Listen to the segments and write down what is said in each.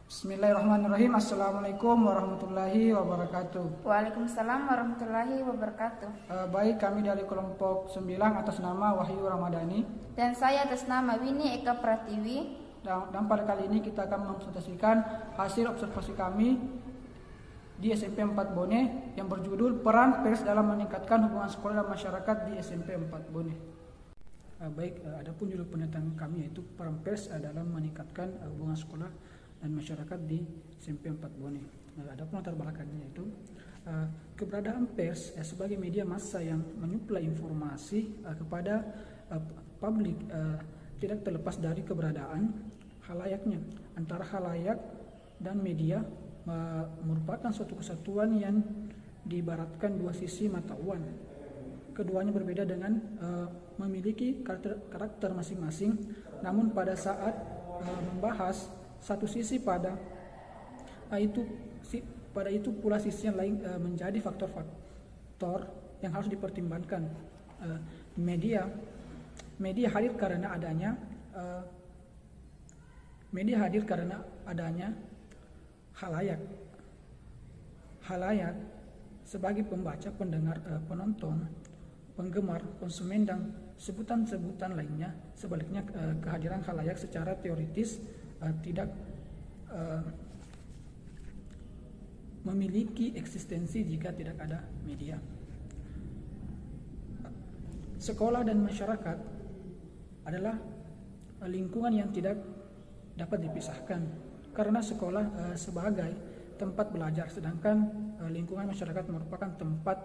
Bismillahirrahmanirrahim. Assalamualaikum warahmatullahi wabarakatuh. Waalaikumsalam warahmatullahi wabarakatuh. Baik, kami dari kelompok 9 atas nama Wahyu Ramadhani. Dan saya atas nama Winnie Eka Pratiwi. Dan pada kali ini kita akan mempresentasikan hasil observasi kami di SMP 4 Bone yang berjudul Peran Pers dalam Meningkatkan Hubungan Sekolah dan Masyarakat di SMP 4 Bone. Adapun judul penelitian kami yaitu Peran Pers dalam Meningkatkan Hubungan Sekolah dan Masyarakat di SMP 4 Bone. Adapun latar belakangnya yaitu keberadaan pers sebagai media massa yang menyuplai informasi kepada publik tidak terlepas dari keberadaan halayaknya. Antara halayak dan media merupakan suatu kesatuan yang diibaratkan dua sisi mata uang. Keduanya berbeda dengan memiliki karakter masing-masing, namun pada saat membahas satu sisi pada itu pula sisi yang lain menjadi faktor-faktor yang harus dipertimbangkan. Media hadir karena adanya halayak sebagai pembaca, pendengar, penonton, penggemar, konsumen, dan sebutan-sebutan lainnya. Sebaliknya, kehadiran halayak secara teoritis tidak memiliki eksistensi jika tidak ada media. Sekolah dan masyarakat adalah lingkungan yang tidak dapat dipisahkan, karena sekolah sebagai tempat belajar, sedangkan lingkungan masyarakat merupakan tempat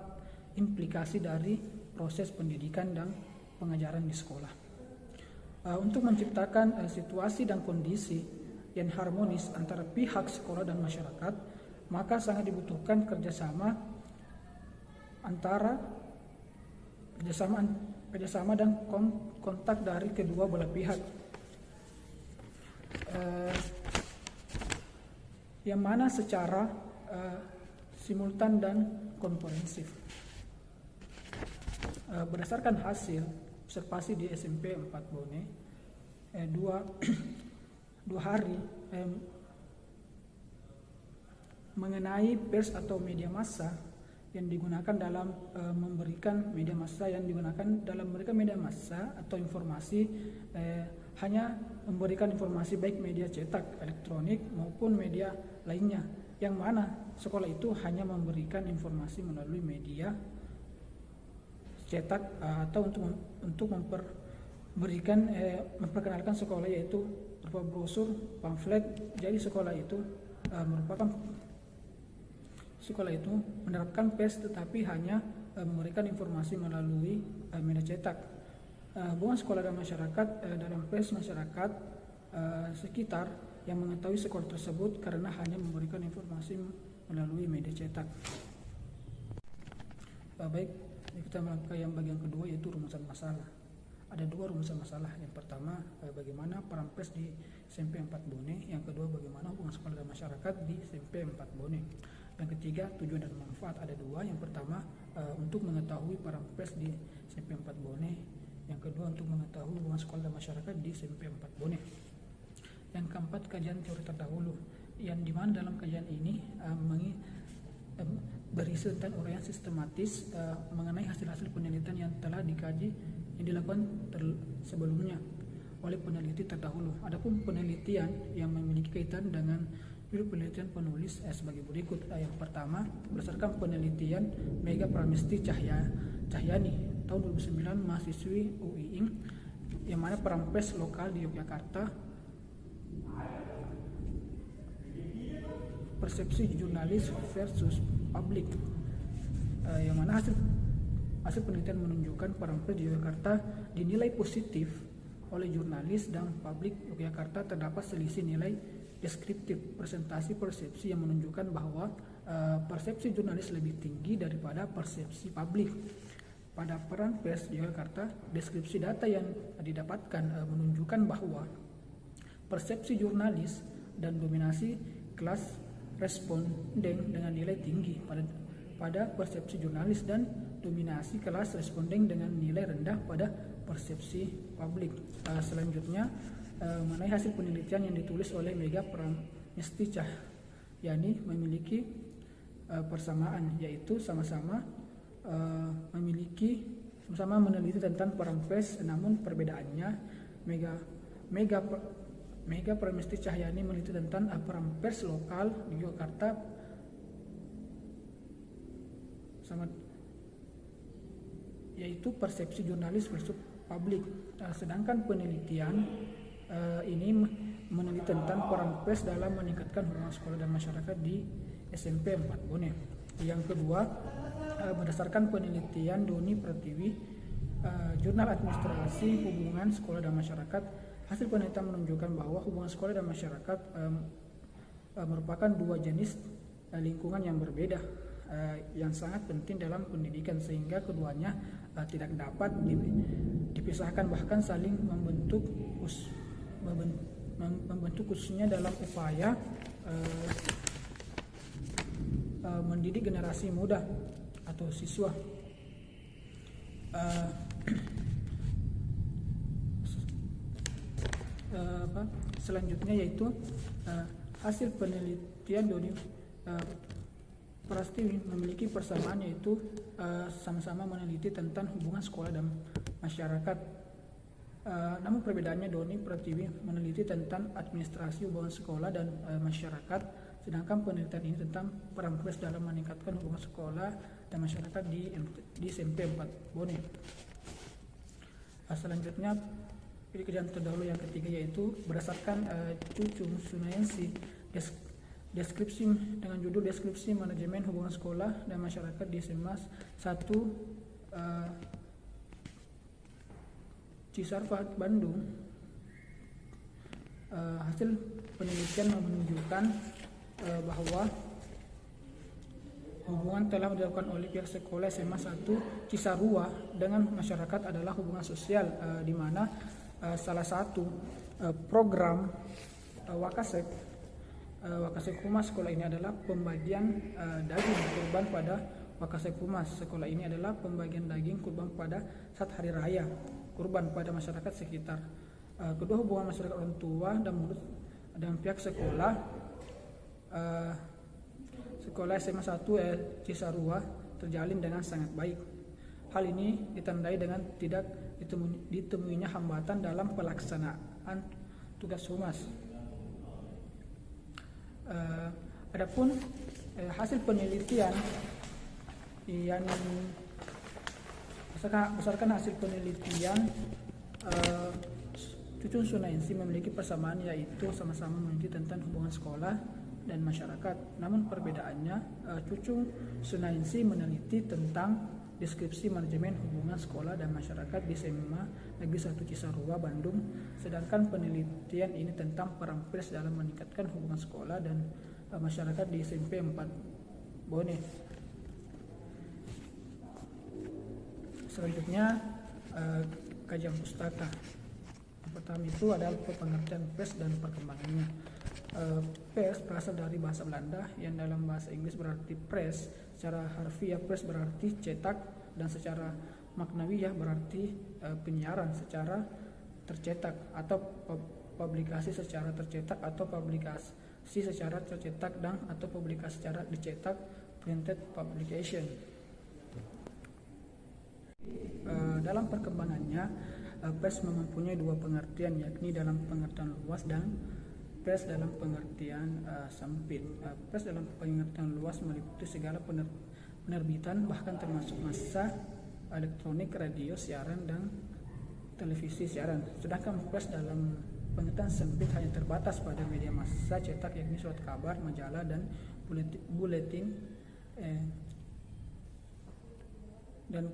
implikasi dari proses pendidikan dan pengajaran di sekolah. Untuk menciptakan situasi dan kondisi yang harmonis antara pihak sekolah dan masyarakat, maka sangat dibutuhkan kerjasama dan kontak dari kedua belah pihak, yang mana secara simultan dan komprehensif. Berdasarkan hasil observasi di SMP 4 Bone, dua hari mengenai pers atau media massa yang digunakan dalam memberikan media massa atau informasi, hanya memberikan informasi baik media cetak, elektronik maupun media lainnya, yang mana sekolah itu hanya memberikan informasi melalui media cetak atau untuk memperkenalkan sekolah, yaitu berupa brosur, pamflet. Jadi sekolah itu menerapkan pers tetapi hanya memberikan informasi melalui media cetak. Hubungan sekolah dan masyarakat dalam pers masyarakat sekitar yang mengetahui sekolah tersebut karena hanya memberikan informasi melalui media cetak. Kita melakukan yang bagian kedua, yaitu rumusan masalah. Ada dua rumusan masalah. Yang pertama, bagaimana peran pers di SMP 4 Bone. Yang kedua, bagaimana hubungan sekolah dan masyarakat di SMP 4 Bone. Yang ketiga, tujuan dan manfaat. Ada dua. Yang pertama, untuk mengetahui peran pers di SMP 4 Bone. Yang kedua, untuk mengetahui hubungan sekolah dan masyarakat di SMP 4 Bone. Yang keempat, kajian teori terdahulu, yang dimana dalam kajian ini berisi tentang uraian sistematis mengenai hasil-hasil penelitian yang telah dikaji yang dilakukan sebelumnya oleh peneliti terdahulu. Adapun penelitian yang memiliki kaitan dengan judul penelitian penulis sebagai berikut. Yang pertama, berdasarkan penelitian Mega Pramesti Cahyani tahun 2009, mahasiswi UIIN, yang mana peran pers lokal di Yogyakarta, persepsi jurnalis versus publik, yang mana hasil penelitian menunjukkan peran pers di Yogyakarta dinilai positif oleh jurnalis dan publik Yogyakarta. Terdapat selisih nilai deskriptif presentasi persepsi yang menunjukkan bahwa persepsi jurnalis lebih tinggi daripada persepsi publik. Pada peran pers di Yogyakarta, deskripsi data yang didapatkan menunjukkan bahwa persepsi jurnalis dan dominasi kelas responden dengan nilai tinggi pada persepsi jurnalis dan dominasi kelas responden dengan nilai rendah pada persepsi publik. Selanjutnya mengenai hasil penelitian yang ditulis oleh Mega Mesti Cahyani memiliki persamaan, yaitu sama-sama meneliti tentang peran pers, namun perbedaannya Mega Premesti Cahyani meneliti tentang peran pers lokal di Yogyakarta yaitu persepsi jurnalis versus publik. Sedangkan penelitian ini meneliti tentang peran pers dalam meningkatkan hubungan sekolah dan masyarakat di SMP 4 Bone. Yang kedua, berdasarkan penelitian Doni Pratiwi, Jurnal Administrasi Hubungan Sekolah dan Masyarakat, hasil penelitian menunjukkan bahwa hubungan sekolah dan masyarakat merupakan dua jenis lingkungan yang berbeda, yang sangat penting dalam pendidikan, sehingga keduanya tidak dapat dipisahkan, bahkan saling membentuk khususnya dalam upaya mendidik generasi muda atau siswa. Selanjutnya yaitu hasil penelitian Doni Prastiwi memiliki persamaan, yaitu sama-sama meneliti tentang hubungan sekolah dan masyarakat. Namun perbedaannya, Doni Pratiwi meneliti tentang administrasi hubungan sekolah dan masyarakat, sedangkan penelitian ini tentang peran pers dalam meningkatkan hubungan sekolah dan masyarakat di SMP 4 Bone. Selanjutnya pekerjaan terdahulu yang ketiga, yaitu berdasarkan Cucung Sunayansi, deskripsi dengan judul Deskripsi Manajemen Hubungan Sekolah dan Masyarakat di SMA 1 Cisarua, Bandung. Hasil penelitian menunjukkan bahwa hubungan telah dilakukan oleh pihak sekolah SMA 1 Cisarua dengan masyarakat adalah hubungan sosial, di mana salah satu program Wakasek Humas sekolah ini adalah pembagian daging kurban pada Wakasek Humas sekolah ini adalah pembagian daging kurban pada saat hari raya kurban pada masyarakat sekitar. Kedua, hubungan masyarakat orang tua dan murid dan pihak sekolah SMA 1 Cisarua terjalin dengan sangat baik. Hal ini ditandai dengan tidak ditemuinya hambatan dalam pelaksanaan tugas humas. Adapun hasil penelitian yang berdasarkan hasil penelitian Cucung Sunayansi memiliki persamaan, yaitu sama-sama meneliti tentang hubungan sekolah dan masyarakat. Namun perbedaannya, Cucung Sunayansi meneliti tentang deskripsi manajemen hubungan sekolah dan masyarakat di SMA Negeri 1 Cisarua, Bandung, sedangkan penelitian ini tentang peran pers dalam meningkatkan hubungan sekolah dan masyarakat di SMP 4 Bone. Selanjutnya kajian pustaka. Yang pertama itu adalah pengertian pers dan perkembangannya. Pers berasal dari bahasa Belanda yang dalam bahasa Inggris berarti press. Secara harfiah pers berarti cetak, dan secara maknawiyah berarti penyiaran secara tercetak, atau publikasi secara tercetak, atau publikasi secara tercetak, dan atau publikasi secara dicetak, printed publication. Dalam perkembangannya, pers mempunyai dua pengertian, yakni dalam pengertian luas dan pers dalam pengertian sempit. Pers dalam pengertian luas meliputi segala penerbitan, bahkan termasuk massa elektronik, radio, siaran, dan televisi siaran. Sedangkan pers dalam pengertian sempit hanya terbatas pada media massa cetak, yakni surat kabar, majalah, dan buletin dan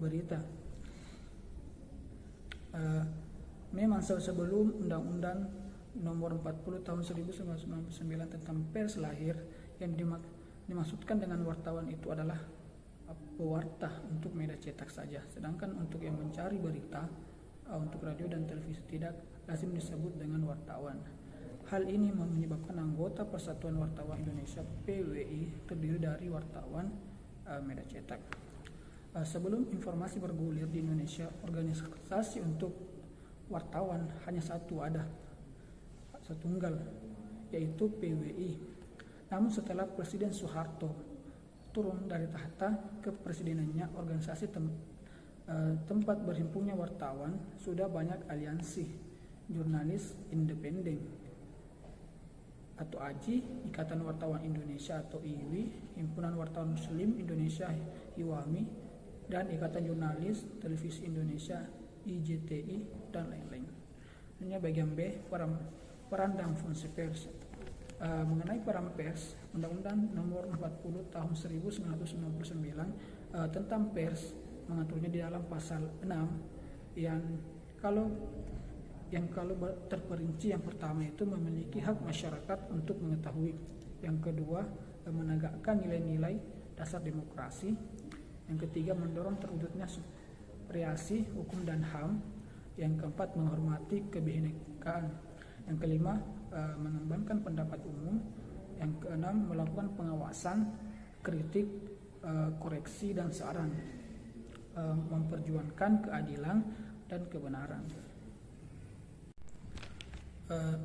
berita. Memang sebelum Undang-Undang Nomor 40 Tahun 1999 tentang pers lahir, yang dimaksudkan dengan wartawan itu adalah pewarta untuk media cetak saja. Sedangkan untuk yang mencari berita untuk radio dan televisi tidak lazim disebut dengan wartawan. Hal ini menyebabkan anggota Persatuan Wartawan Indonesia PWI terdiri dari wartawan media cetak. Sebelum informasi bergulir di Indonesia, organisasi untuk wartawan hanya satu tunggal, yaitu PWI. Namun setelah Presiden Soeharto turun dari tahta ke presidenannya, organisasi tempat berhimpunnya wartawan, sudah banyak aliansi jurnalis independen atau AJI, Ikatan Wartawan Indonesia atau IWI, Himpunan Wartawan Muslim Indonesia HIWAMI, dan Ikatan Jurnalis Televisi Indonesia IJTI, dan lain-lain. Ini bagian B, peran dan fungsi pers. Mengenai peran pers, Undang-Undang Nomor 40 Tahun 1999 tentang pers mengaturnya di dalam pasal 6 yang kalau terperinci, yang pertama itu memiliki hak masyarakat untuk mengetahui, yang kedua menegakkan nilai-nilai dasar demokrasi, yang ketiga mendorong terwujudnya variasi hukum dan HAM, yang keempat menghormati kebinekaan, yang kelima mengembangkan pendapat umum, yang keenam melakukan pengawasan, kritik, koreksi dan saran, memperjuangkan keadilan dan kebenaran.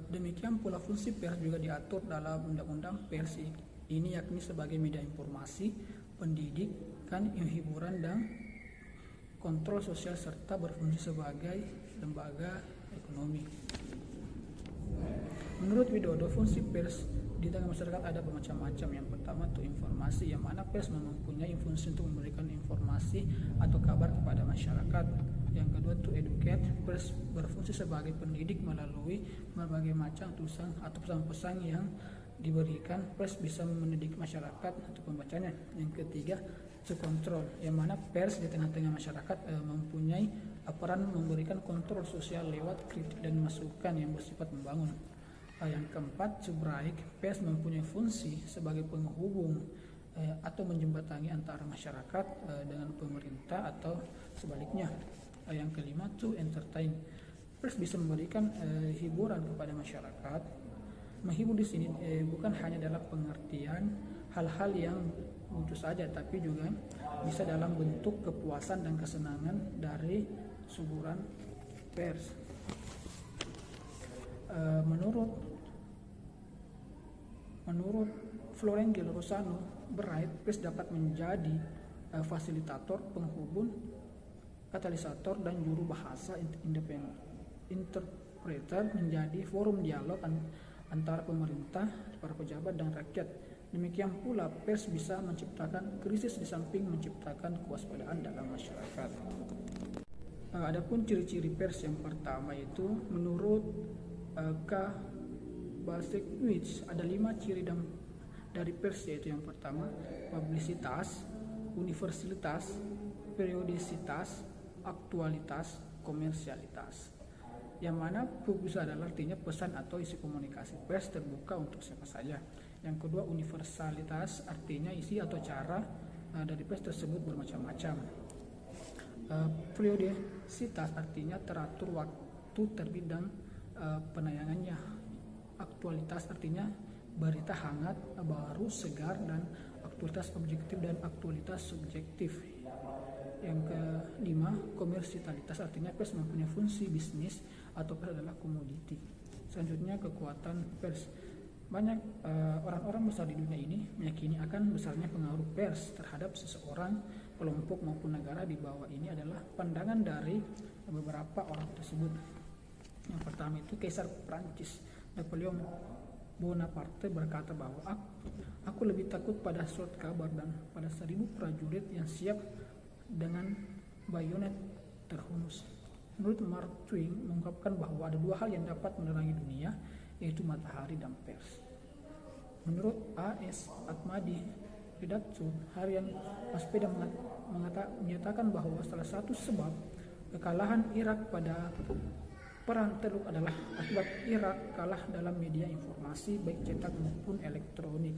Demikian pula fungsi pers juga diatur dalam Undang-Undang Pers ini, yakni sebagai media informasi, pendidikan, hiburan, dan kontrol sosial, serta berfungsi sebagai lembaga ekonomi. Menurut Widodo, fungsi pers di tengah masyarakat ada bermacam-macam. Yang pertama itu informasi, yang mana pers mempunyai fungsi untuk memberikan informasi atau kabar kepada masyarakat. Yang kedua itu educate, pers berfungsi sebagai pendidik melalui berbagai macam tulisan atau pesan-pesan yang diberikan. Pers bisa mendidik masyarakat atau pembacanya. Yang ketiga itu kontrol, yang mana pers di tengah-tengah masyarakat mempunyai peran memberikan kontrol sosial lewat kritik dan masukan yang bersifat membangun. Yang keempat, sebaik pers mempunyai fungsi sebagai penghubung atau menjembatani antara masyarakat dengan pemerintah atau sebaliknya. Yang kelima itu entertain, pers bisa memberikan hiburan kepada masyarakat. Menghibur di sini bukan hanya dalam pengertian hal-hal yang lucu saja, tapi juga bisa dalam bentuk kepuasan dan kesenangan dari suguran pers. Menurut Florengel Rosano Bright, pers dapat menjadi fasilitator, penghubung, katalisator, dan juru bahasa independen. Interpreter menjadi forum dialog antara pemerintah, para pejabat, dan rakyat. Demikian pula pers bisa menciptakan krisis di samping menciptakan kewaspadaan dalam masyarakat. Adapun ciri-ciri pers yang pertama itu menurut K. Balcevic ada 5 ciri dari pers, yaitu yang pertama publisitas, universalitas, periodisitas, aktualitas, komersialitas. Yang mana publisitas adalah artinya pesan atau isi komunikasi pers terbuka untuk siapa saja. Yang kedua universalitas artinya isi atau cara dari pers tersebut bermacam-macam. Periodisitas artinya teratur waktu terbit dan penayangannya. Aktualitas artinya berita hangat, baru, segar, dan aktualitas objektif dan aktualitas subjektif. Yang kelima, komersialitas artinya pers mempunyai fungsi bisnis atau pers adalah komoditi. Selanjutnya, kekuatan pers. Banyak orang-orang besar di dunia ini meyakini akan besarnya pengaruh pers terhadap seseorang, kelompok maupun negara. Di bawah ini adalah pandangan dari beberapa orang tersebut. Yang pertama itu Kaisar Prancis Napoleon Bonaparte berkata bahwa aku lebih takut pada surat kabar dan pada 1000 prajurit yang siap dengan bayonet terhunus. Menurut Mark Twain mengungkapkan bahwa ada 2 hal yang dapat menerangi dunia, yaitu matahari dan pers. Menurut A.S. Atmadi, redaktur harian Waspada menyatakan bahwa salah satu sebab kekalahan Irak pada Perang Teluk adalah akibat Irak kalah dalam media informasi baik cetak maupun elektronik.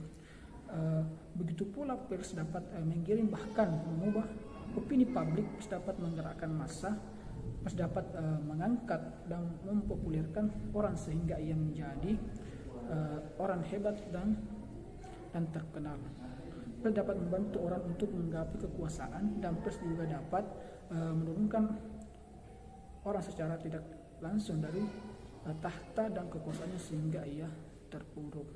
Begitu pula pers dapat menggiring bahkan mengubah opini publik, pers dapat menggerakkan massa, pers dapat mengangkat dan mempopulerkan orang sehingga ia menjadi orang hebat dan terkenal. Pers dapat membantu orang untuk menggapai kekuasaan, dan pers juga dapat menurunkan orang secara tidak langsung dari tahta dan kekuasaannya sehingga ia terpuruk.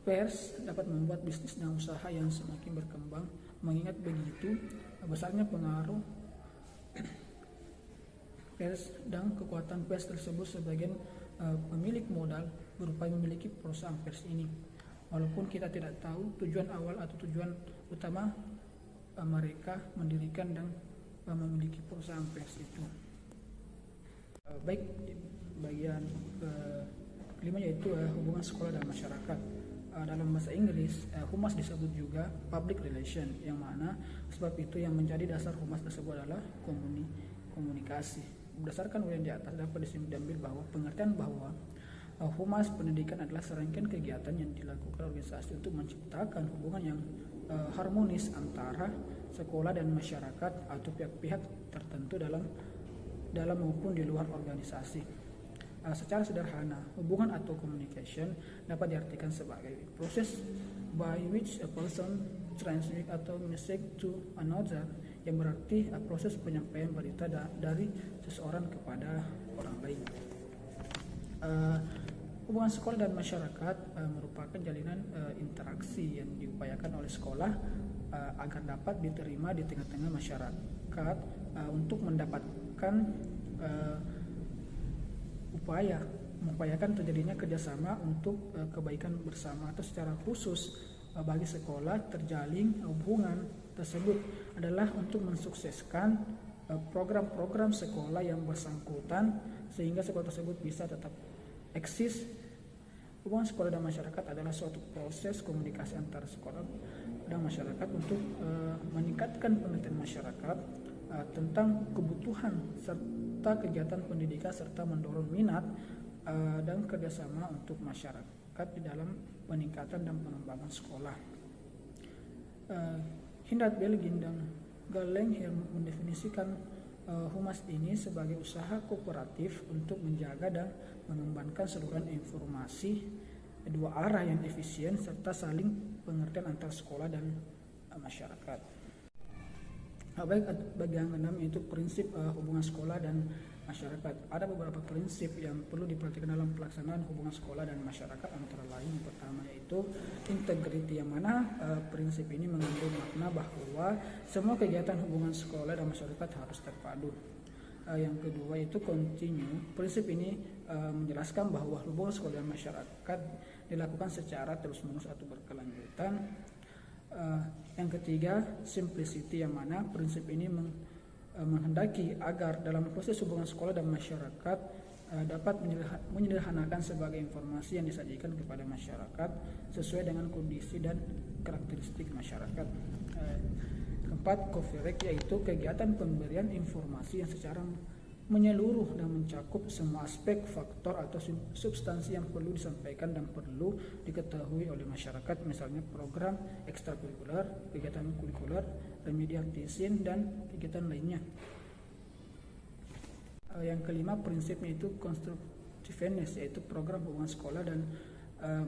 Pers dapat membuat bisnis dan usaha yang semakin berkembang, mengingat begitu besarnya pengaruh pers dan kekuatan pers tersebut sebagian pemilik modal berupaya memiliki perusahaan pers ini. Walaupun kita tidak tahu tujuan awal atau tujuan utama mereka mendirikan dan memiliki perusahaan pers itu. Baik, bagian kelima yaitu hubungan sekolah dan masyarakat. Dalam bahasa Inggris, humas disebut juga public relation, yang mana sebab itu yang menjadi dasar humas tersebut adalah komunikasi. Berdasarkan yang di atas dapat diambil bahwa pengertian bahwa humas pendidikan adalah serangkaian kegiatan yang dilakukan organisasi untuk menciptakan hubungan yang harmonis antara sekolah dan masyarakat atau pihak-pihak tertentu dalam maupun di luar organisasi. Secara sederhana, hubungan atau communication dapat diartikan sebagai proses by which a person transmit atau message to another, yang berarti proses penyampaian berita dari seseorang kepada orang lain. Hubungan sekolah dan masyarakat merupakan jalinan interaksi yang diupayakan oleh sekolah agar dapat diterima di tengah-tengah masyarakat untuk mendapatkan mengupayakan terjadinya kerjasama untuk kebaikan bersama, atau secara khusus bagi sekolah terjalin hubungan tersebut adalah untuk mensukseskan program-program sekolah yang bersangkutan sehingga sekolah tersebut bisa tetap eksis. Hubungan sekolah dan masyarakat adalah suatu proses komunikasi antara sekolah dan masyarakat untuk meningkatkan pengertian masyarakat tentang kebutuhan serta kegiatan pendidikan, serta mendorong minat dan kerjasama untuk masyarakat di dalam peningkatan dan pengembangan sekolah. Hindert Belgin dan Gallenherr mendefinisikan humas ini sebagai usaha kooperatif untuk menjaga dan mengembangkan saluran informasi dua arah yang efisien serta saling pengertian antara sekolah dan masyarakat. Baik, bagian keenam yaitu prinsip hubungan sekolah dan masyarakat. Ada beberapa prinsip yang perlu diperhatikan dalam pelaksanaan hubungan sekolah dan masyarakat, antara lain yang pertama yaitu integriti, yang mana prinsip ini mengandung makna bahwa semua kegiatan hubungan sekolah dan masyarakat harus terpadu. Yang kedua yaitu continue. Prinsip ini menjelaskan bahwa hubungan sekolah dan masyarakat dilakukan secara terus-menerus atau berkelanjutan. Yang ketiga, simplicity, yang mana prinsip ini menghendaki agar dalam proses hubungan sekolah dan masyarakat dapat menyederhanakan sebagai informasi yang disajikan kepada masyarakat sesuai dengan kondisi dan karakteristik masyarakat. Keempat, coverage, yaitu kegiatan pemberian informasi yang secara menyeluruh dan mencakup semua aspek, faktor atau substansi yang perlu disampaikan dan perlu diketahui oleh masyarakat, misalnya program ekstrakurikuler, kegiatan kurikuler, remedial teaching, dan kegiatan lainnya. Yang kelima, prinsipnya itu constructiveness, yaitu program hubungan sekolah dan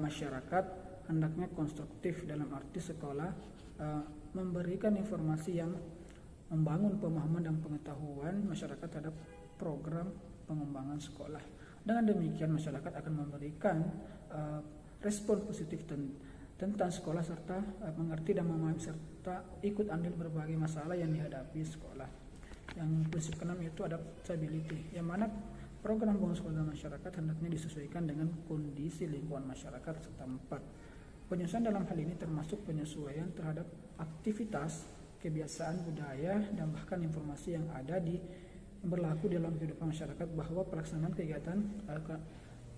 masyarakat hendaknya konstruktif, dalam arti sekolah memberikan informasi yang membangun pemahaman dan pengetahuan masyarakat terhadap program pengembangan sekolah. Dengan demikian masyarakat akan memberikan respon positif tentang sekolah serta mengerti dan memahami serta ikut andil berbagai masalah yang dihadapi sekolah. Yang prinsip keenam itu adaptability, yang mana program hubungan sekolah dan masyarakat hendaknya disesuaikan dengan kondisi lingkungan masyarakat setempat. Penyesuaian dalam hal ini termasuk penyesuaian terhadap aktivitas, kebiasaan, budaya, dan bahkan informasi yang berlaku dalam kehidupan masyarakat, bahwa pelaksanaan kegiatan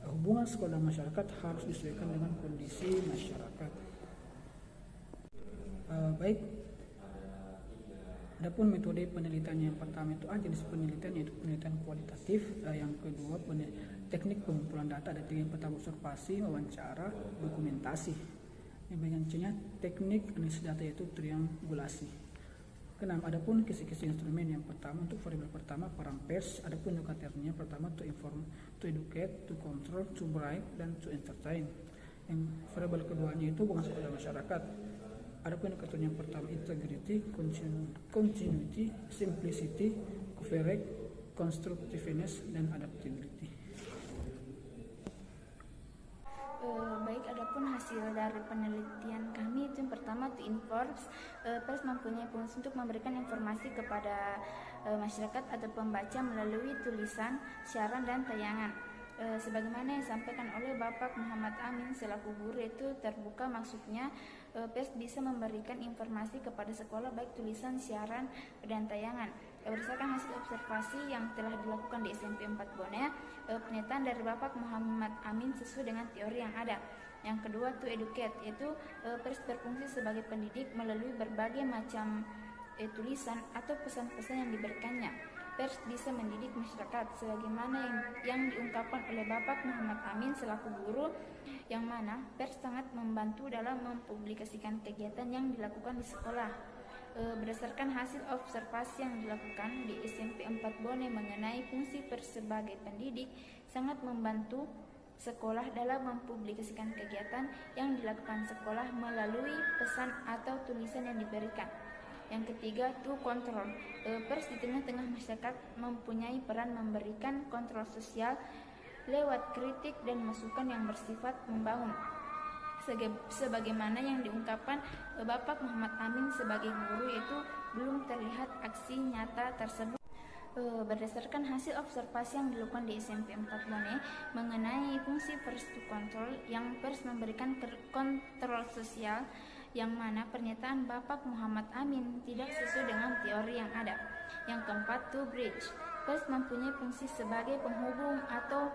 hubungan sekolah dan masyarakat harus disesuaikan dengan kondisi masyarakat. Baik, adapun metode penelitian yang pertama itu jenis penelitian, yaitu penelitian kualitatif. Yang kedua teknik pengumpulan data, ada tiga. Yang pertama observasi, wawancara, dokumentasi. Yang bagian C-nya teknik analisis data, yaitu triangulasi. Keenam, adapun kisi-kisi instrumen. Yang pertama untuk variabel pertama parameters, adapun lokatornya pertama to inform, to educate, to control, to bribe, dan to entertain. Yang variabel keduanya itu hubungan sekolah dan masyarakat. Adapun lokatornya yang pertama integrity, continuity, simplicity, coverage, constructiveness, dan adaptability. Baik, adapun hasil dari penelitian kami itu yang pertama itu Informs, pers mempunyai fungsi untuk memberikan informasi kepada masyarakat atau pembaca melalui tulisan, siaran dan tayangan. Sebagaimana yang disampaikan oleh Bapak Muhammad Amin selaku guru, itu terbuka, maksudnya pers bisa memberikan informasi kepada sekolah baik tulisan, siaran dan tayangan. Berdasarkan hasil observasi yang telah dilakukan di SMP 4 Bone, pernyataan dari Bapak Muhammad Amin sesuai dengan teori yang ada. Yang kedua itu educate, yaitu pers berfungsi sebagai pendidik melalui berbagai macam tulisan atau pesan-pesan yang diberikannya. Pers bisa mendidik masyarakat sebagaimana yang diungkapkan oleh Bapak Muhammad Amin selaku guru, yang mana pers sangat membantu dalam mempublikasikan kegiatan yang dilakukan di sekolah. Berdasarkan hasil observasi yang dilakukan di SMP 4 Bone mengenai fungsi pers sebagai pendidik, sangat membantu sekolah dalam mempublikasikan kegiatan yang dilakukan sekolah melalui pesan atau tulisan yang diberikan. Yang ketiga itu kontrol. Pers di tengah-tengah masyarakat mempunyai peran memberikan kontrol sosial lewat kritik dan masukan yang bersifat membangun. Sebagaimana yang diungkapkan Bapak Muhammad Amin sebagai guru, yaitu belum terlihat aksi nyata tersebut. Berdasarkan hasil observasi yang dilakukan di SMP 4 Bone mengenai fungsi pers to control, yang pers memberikan kontrol sosial, yang mana pernyataan Bapak Muhammad Amin tidak sesuai dengan teori yang ada. Yang keempat to bridge, pers mempunyai fungsi sebagai penghubung atau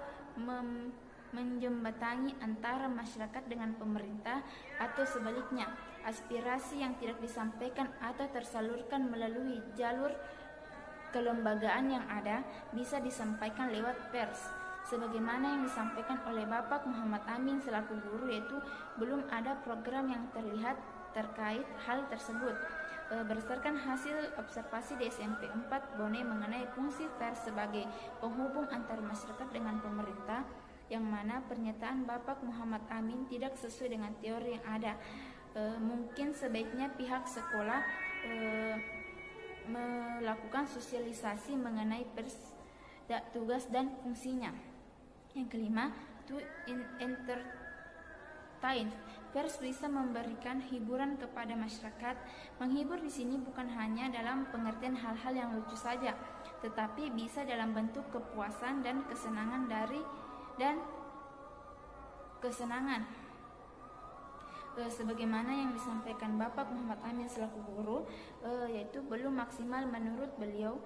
menjembatani antara masyarakat dengan pemerintah atau sebaliknya. Aspirasi yang tidak disampaikan atau tersalurkan melalui jalur kelembagaan yang ada bisa disampaikan lewat pers. Sebagaimana yang disampaikan oleh Bapak Muhammad Amin selaku guru, yaitu belum ada program yang terlihat terkait hal tersebut. Berdasarkan hasil observasi di SMP 4 Bone mengenai fungsi pers sebagai penghubung antar masyarakat dengan pemerintah, yang mana pernyataan Bapak Muhammad Amin tidak sesuai dengan teori yang ada. Mungkin sebaiknya pihak sekolah melakukan sosialisasi mengenai pers, tugas dan fungsinya. Yang kelima, to entertain. Pers bisa memberikan hiburan kepada masyarakat. Menghibur di sini bukan hanya dalam pengertian hal-hal yang lucu saja, tetapi bisa dalam bentuk kepuasan dan kesenangan sebagaimana yang disampaikan Bapak Muhammad Amin selaku guru, yaitu belum maksimal menurut beliau.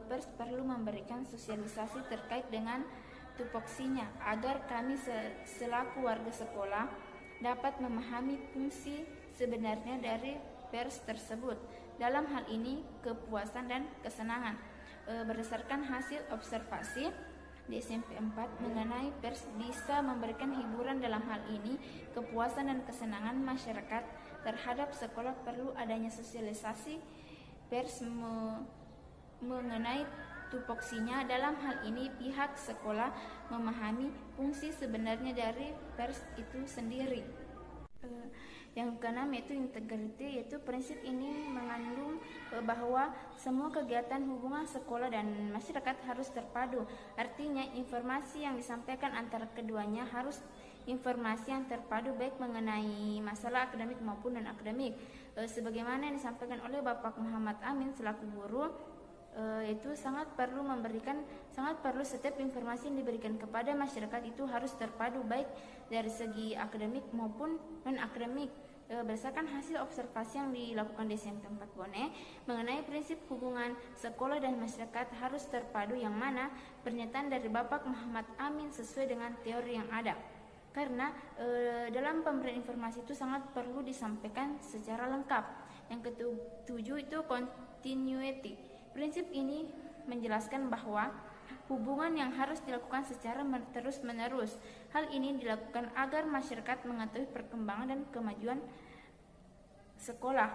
Pers perlu memberikan sosialisasi terkait dengan tupoksinya agar kami selaku warga sekolah dapat memahami fungsi sebenarnya dari pers tersebut. Dalam hal ini kepuasan dan kesenangan. Berdasarkan hasil observasi di SMP 4 mengenai pers bisa memberikan hiburan, dalam hal ini kepuasan dan kesenangan masyarakat terhadap sekolah, perlu adanya sosialisasi pers mengenai tupoksinya. Dalam hal ini pihak sekolah memahami fungsi sebenarnya dari pers itu sendiri. Yang keenam yaitu integrity, yaitu prinsip ini mengandung bahwa semua kegiatan hubungan sekolah dan masyarakat harus terpadu. Artinya informasi yang disampaikan antara keduanya harus informasi yang terpadu, baik mengenai masalah akademik maupun non akademik. Sebagaimana yang disampaikan oleh Bapak Muhammad Amin selaku guru, itu sangat perlu setiap informasi yang diberikan kepada masyarakat itu harus terpadu, baik dari segi akademik maupun non akademik. Berdasarkan hasil observasi yang dilakukan di SMP 4 Bone mengenai prinsip hubungan sekolah dan masyarakat harus terpadu, yang mana pernyataan dari Bapak Muhammad Amin sesuai dengan teori yang ada. Karena dalam pemberian informasi itu sangat perlu disampaikan secara lengkap. Yang ketujuh itu continuity. Prinsip ini menjelaskan bahwa hubungan yang harus dilakukan secara terus-menerus. Hal ini dilakukan agar masyarakat mengetahui perkembangan dan kemajuan sekolah.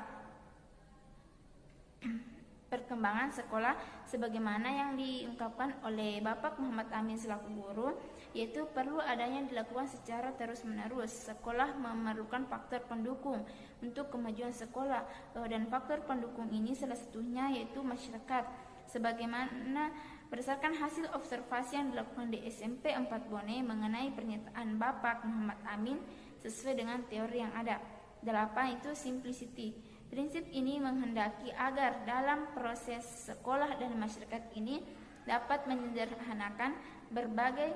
Perkembangan sekolah sebagaimana yang diungkapkan oleh Bapak Muhammad Amin selaku guru, yaitu perlu adanya dilakukan secara terus-menerus. Sekolah memerlukan faktor pendukung untuk kemajuan sekolah, dan faktor pendukung ini salah satunya yaitu masyarakat. Sebagaimana Berdasarkan hasil observasi yang dilakukan di SMP 4 Bone mengenai pernyataan Bapak Muhammad Amin sesuai dengan teori yang ada. 8. Itu simplicity. Prinsip ini menghendaki agar dalam proses sekolah dan masyarakat ini dapat menyederhanakan berbagai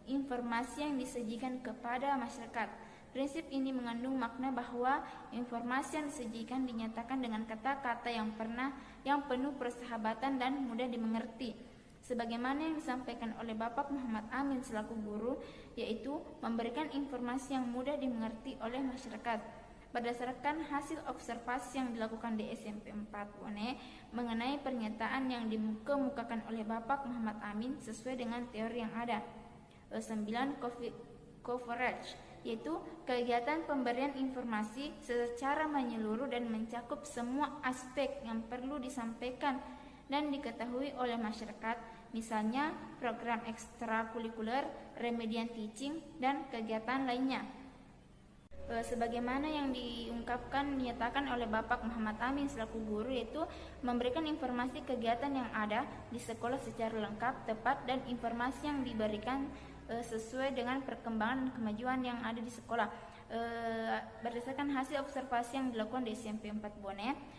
informasi yang disajikan kepada masyarakat. Prinsip ini mengandung makna bahwa informasi yang disajikan dinyatakan dengan kata-kata yang penuh persahabatan dan mudah dimengerti. Sebagaimana yang disampaikan oleh Bapak Muhammad Amin selaku guru, yaitu memberikan informasi yang mudah dimengerti oleh masyarakat. Berdasarkan hasil observasi yang dilakukan di SMP 4 Bone mengenai pernyataan yang dikemukakan oleh Bapak Muhammad Amin sesuai dengan teori yang ada. 9. Coverage, yaitu kegiatan pemberian informasi secara menyeluruh dan mencakup semua aspek yang perlu disampaikan dan diketahui oleh masyarakat, misalnya program ekstrakurikuler, remedian teaching, dan kegiatan lainnya. Sebagaimana yang dinyatakan oleh Bapak Muhammad Amin selaku guru, yaitu memberikan informasi kegiatan yang ada di sekolah secara lengkap, tepat, dan informasi yang diberikan sesuai dengan perkembangan dan kemajuan yang ada di sekolah. Berdasarkan hasil observasi yang dilakukan di SMP 4 Bone,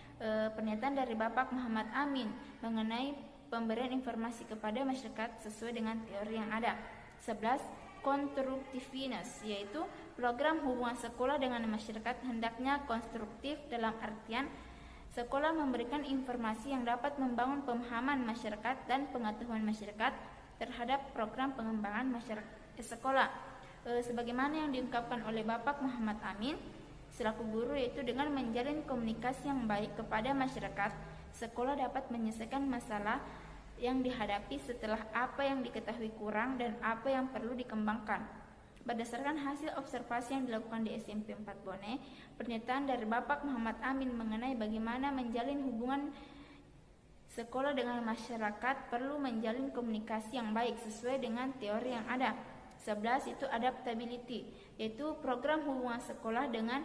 pernyataan dari Bapak Muhammad Amin mengenai pemberian informasi kepada masyarakat sesuai dengan teori yang ada. 11. Constructiveness, yaitu program hubungan sekolah dengan masyarakat hendaknya konstruktif dalam artian sekolah memberikan informasi yang dapat membangun pemahaman masyarakat dan pengetahuan masyarakat terhadap program pengembangan masyarakat sekolah. Sebagaimana yang diungkapkan oleh Bapak Muhammad Amin selaku guru, yaitu dengan menjalin komunikasi yang baik kepada masyarakat, sekolah dapat menyelesaikan masalah yang dihadapi setelah apa yang diketahui kurang dan apa yang perlu dikembangkan. Berdasarkan hasil observasi yang dilakukan di SMP 4 Bone, pernyataan dari Bapak Muhammad Amin mengenai bagaimana menjalin hubungan sekolah dengan masyarakat perlu menjalin komunikasi yang baik sesuai dengan teori yang ada. 11. Itu adaptability, yaitu program hubungan sekolah dengan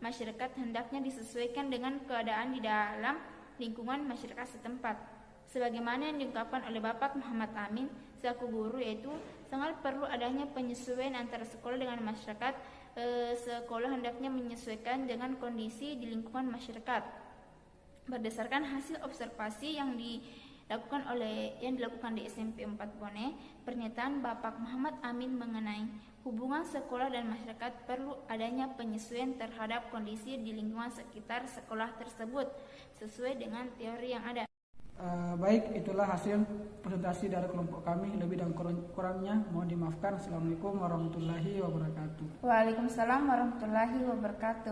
masyarakat hendaknya disesuaikan dengan keadaan di dalam lingkungan masyarakat setempat. Sebagaimana yang diungkapkan oleh Bapak Muhammad Amin selaku guru, yaitu sangat perlu adanya penyesuaian antara sekolah dengan masyarakat. Sekolah hendaknya menyesuaikan dengan kondisi di lingkungan masyarakat. Berdasarkan hasil observasi yang dilakukan di SMP 4 Bone, pernyataan Bapak Muhammad Amin mengenai hubungan sekolah dan masyarakat perlu adanya penyesuaian terhadap kondisi di lingkungan sekitar sekolah tersebut sesuai dengan teori yang ada. Baik, itulah hasil presentasi dari kelompok kami. Lebih dan kurangnya mohon dimaafkan. Assalamualaikum warahmatullahi wabarakatuh. Waalaikumsalam warahmatullahi wabarakatuh.